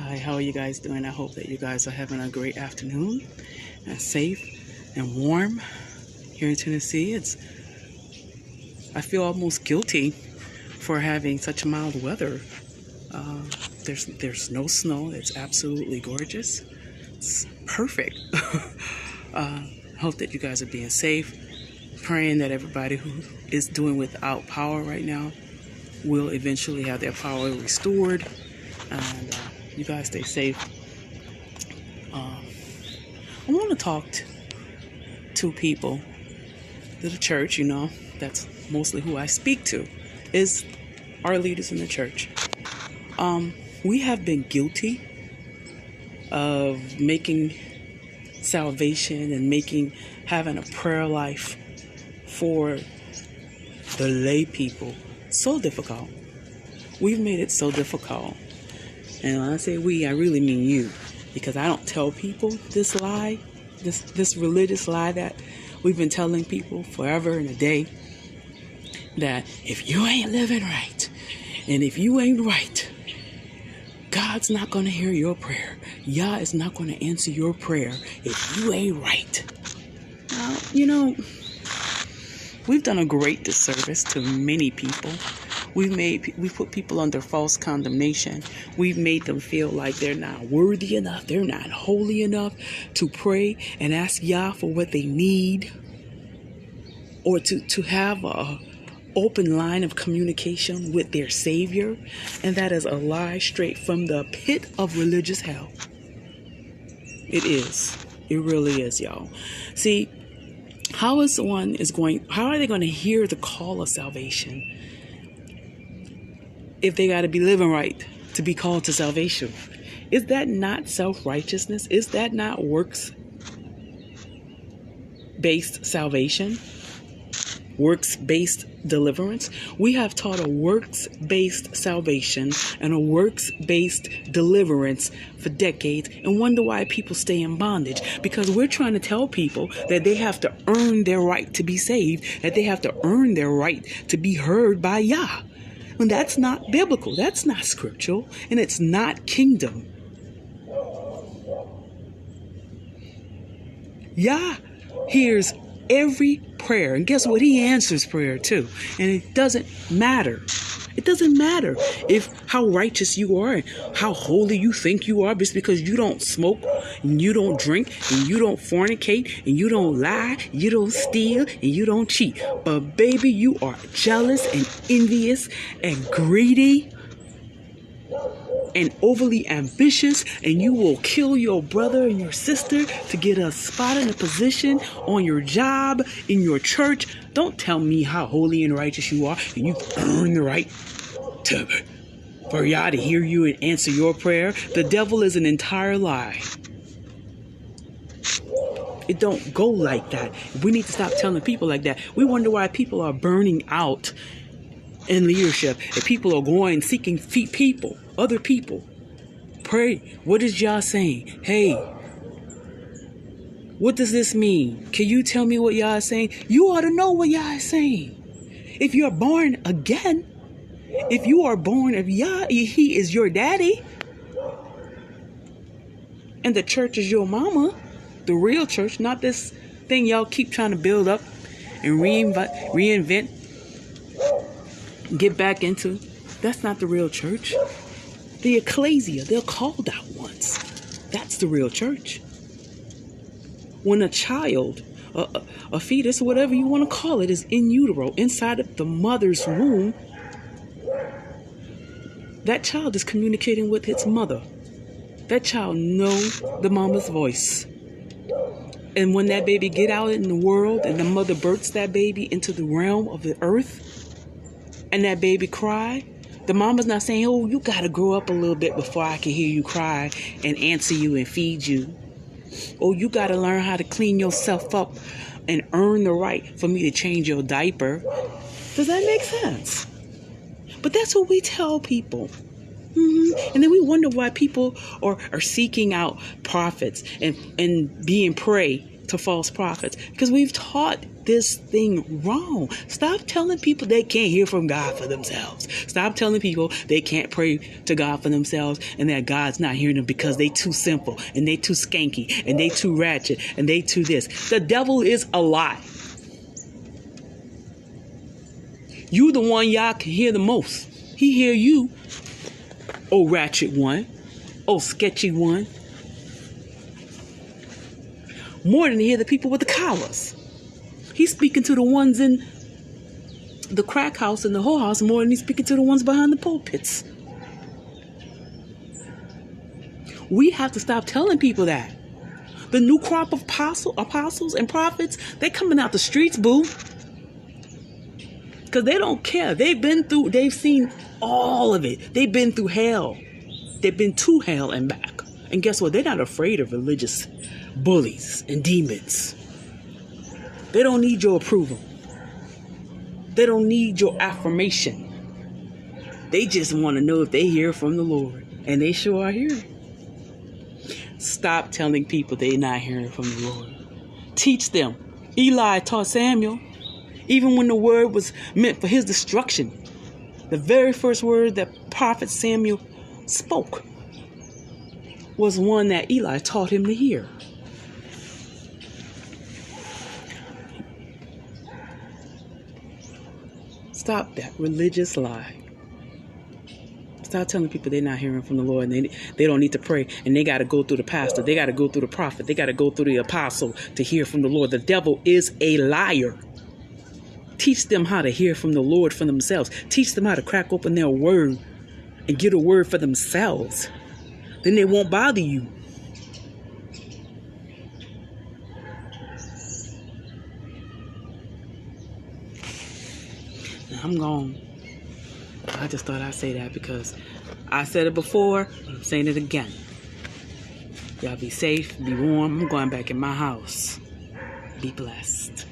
Hi, how are you guys doing? I hope that you guys are having a great afternoon and safe and warm here in Tennessee. I feel almost guilty for having such mild weather. There's no snow. It's absolutely gorgeous. It's perfect. Hope that you guys are being safe. Praying that everybody who is doing without power right now will eventually have their power restored. And you guys stay safe. I want to talk to people, to the church, that's mostly who I speak to, is our leaders in the church. We have been guilty of making salvation and having a prayer life for the lay people so difficult. We've made it so difficult. And when I say we, I really mean you, because I don't tell people this lie, this religious lie that we've been telling people forever and a day, that if you ain't living right, and if you ain't right, God's not going to hear your prayer. Yah is not going to answer your prayer if you ain't right. Now, we've done a great disservice to many people. We've put people under false condemnation. We've made them feel like they're not worthy enough, they're not holy enough to pray and ask Yah for what they need, or to have a open line of communication with their Savior. And that is a lie straight from the pit of religious hell. It is. It really is, y'all. See, how are they going to hear the call of salvation if they got to be living right to be called to salvation? Is that not self-righteousness? Is that not works-based salvation? Works-based deliverance? We have taught a works-based salvation and a works-based deliverance for decades, and wonder why people stay in bondage. Because we're trying to tell people that they have to earn their right to be saved, that they have to earn their right to be heard by Yah. And that's not biblical. That's not scriptural. And it's not kingdom. Yah hears every prayer. And guess what? He answers prayer too. And it doesn't matter. It doesn't matter how righteous you are and how holy you think you are, just because you don't smoke and you don't drink and you don't fornicate and you don't lie, you don't steal and you don't cheat. But baby, you are jealous and envious and greedy and overly ambitious, and you will kill your brother and your sister to get a spot in a position on your job, in your church. Don't tell me how holy and righteous you are and you earn the right for Yah to hear you and answer your prayer. The devil is an entire lie. It don't go like that. We need to stop telling people like that. We wonder why people are burning out in leadership, and people are going seeking other people. Pray. What is Yah saying? Hey, what does this mean? Can you tell me what Yah is saying? You ought to know what Yah is saying. If you're born again, if you are born of Yah, He is your daddy, and the church is your mama. The real church, not this thing y'all keep trying to build up and reinvent, get back into. That's not the real church. The ecclesia, they're called out once. That's the real church. When a child, a fetus, whatever you want to call it, is in utero, inside of the mother's womb, that child is communicating with its mother. That child knows the mama's voice. And when that baby get out in the world and the mother births that baby into the realm of the earth, and that baby cry, the mama's not saying, oh, you got to grow up a little bit before I can hear you cry and answer you and feed you. Oh, you got to learn how to clean yourself up and earn the right for me to change your diaper. Does that make sense? But that's what we tell people. And then we wonder why people are seeking out prophets and being prey to false prophets, because we've taught this thing wrong. Stop telling people they can't hear from God for themselves. Stop telling people they can't pray to God for themselves and that God's not hearing them because they too simple and they too skanky and they too ratchet and they too this. The devil is a lie. You the one y'all can hear the most. He hear you, oh ratchet one, oh sketchy one, more than he hear the people with the collars. He's speaking to the ones in the crack house and the whole house more than he's speaking to the ones behind the pulpits. We have to stop telling people that. The new crop of apostles and prophets, they coming out the streets, boo. Because they don't care. They've seen all of it. They've been through hell. They've been to hell and back. And guess what? They're not afraid of religious bullies and demons. They don't need your approval. They don't need your affirmation. They just want to know if they hear from the Lord. And they sure are hearing. Stop telling people they're not hearing from the Lord. Teach them. Eli taught Samuel. Even when the word was meant for his destruction, the very first word that prophet Samuel spoke was one that Eli taught him to hear. Stop that religious lie. Stop telling people they're not hearing from the Lord and they don't need to pray and they got to go through the pastor. They got to go through the prophet. They got to go through the apostle to hear from the Lord. The devil is a liar. Teach them how to hear from the Lord for themselves. Teach them how to crack open their word and get a word for themselves. Then they won't bother you. Now, I'm gone. I just thought I'd say that because I said it before. I'm saying it again. Y'all be safe, be warm. I'm going back in my house. Be blessed.